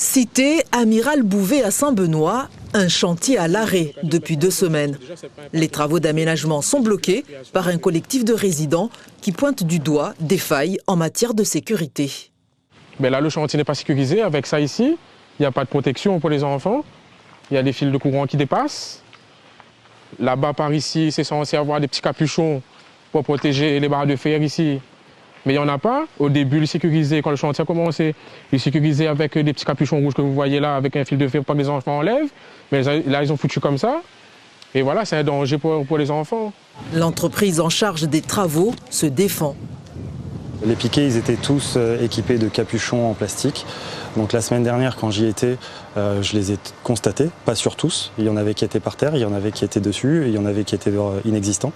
Cité Amiral Bouvet à Saint-Benoît, un chantier à l'arrêt depuis 2 semaines. Les travaux d'aménagement sont bloqués par un collectif de résidents qui pointe du doigt des failles en matière de sécurité. Mais là, le chantier n'est pas sécurisé. Avec ça ici, il n'y a pas de protection pour les enfants. Il y a des fils de courant qui dépassent. Là-bas, par ici, c'est censé avoir des petits capuchons pour protéger les barres de fer ici. Mais il n'y en a pas. Au début, ils sécurisaient, quand le chantier a commencé, ils sécurisaient avec des petits capuchons rouges que vous voyez là, avec un fil de fer pour que les enfants enlèvent. Mais là, ils ont foutu comme ça. Et voilà, c'est un danger pour les enfants. L'entreprise en charge des travaux se défend. Les piquets, ils étaient tous équipés de capuchons en plastique. Donc la semaine dernière, quand j'y étais, je les ai constatés, pas sur tous. Il y en avait qui étaient par terre, il y en avait qui étaient dessus, et il y en avait qui étaient inexistants.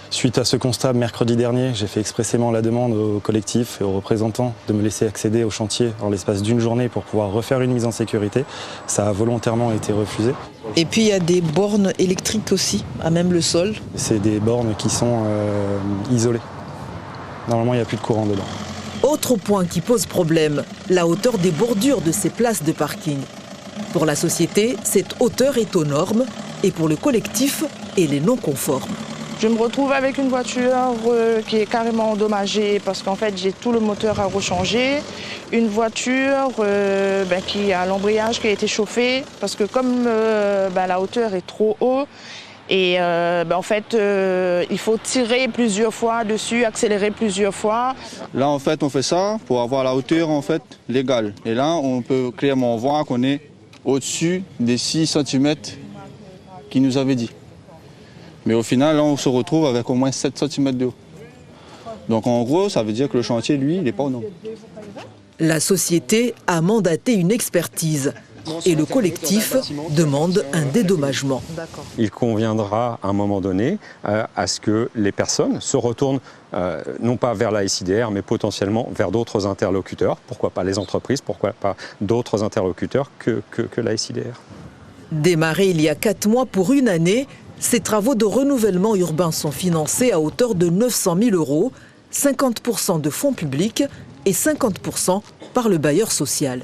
Suite à ce constat, mercredi dernier, j'ai fait expressément la demande au collectif et aux représentants de me laisser accéder au chantier en l'espace d'une journée pour pouvoir refaire une mise en sécurité. Ça a volontairement été refusé. Et puis il y a des bornes électriques aussi, à même le sol. C'est des bornes qui sont isolées. Normalement, il n'y a plus de courant dedans. Autre point qui pose problème, la hauteur des bordures de ces places de parking. Pour la société, cette hauteur est aux normes et pour le collectif, elle est non conforme. Je me retrouve avec une voiture qui est carrément endommagée parce qu'en fait j'ai tout le moteur à rechanger. Une voiture qui a l'embrayage qui a été chauffé parce que comme la hauteur est trop haute, et en fait, il faut tirer plusieurs fois dessus, accélérer plusieurs fois. Là, en fait, on fait ça pour avoir la hauteur en fait légale. Et là, on peut clairement voir qu'on est au-dessus des 6 cm qu'ils nous avaient dit. Mais au final, là, on se retrouve avec au moins 7 cm de haut. Donc en gros, ça veut dire que le chantier, lui, il n'est pas aux normes. La société a mandaté une expertise. Et le collectif demande un dédommagement. Il conviendra à un moment donné à ce que les personnes se retournent non pas vers la SIDR, mais potentiellement vers d'autres interlocuteurs. Pourquoi pas les entreprises, pourquoi pas d'autres interlocuteurs que la SIDR. Démarrés il y a 4 mois pour une année, ces travaux de renouvellement urbain sont financés à hauteur de 900 000 €, 50% de fonds publics et 50% par le bailleur social.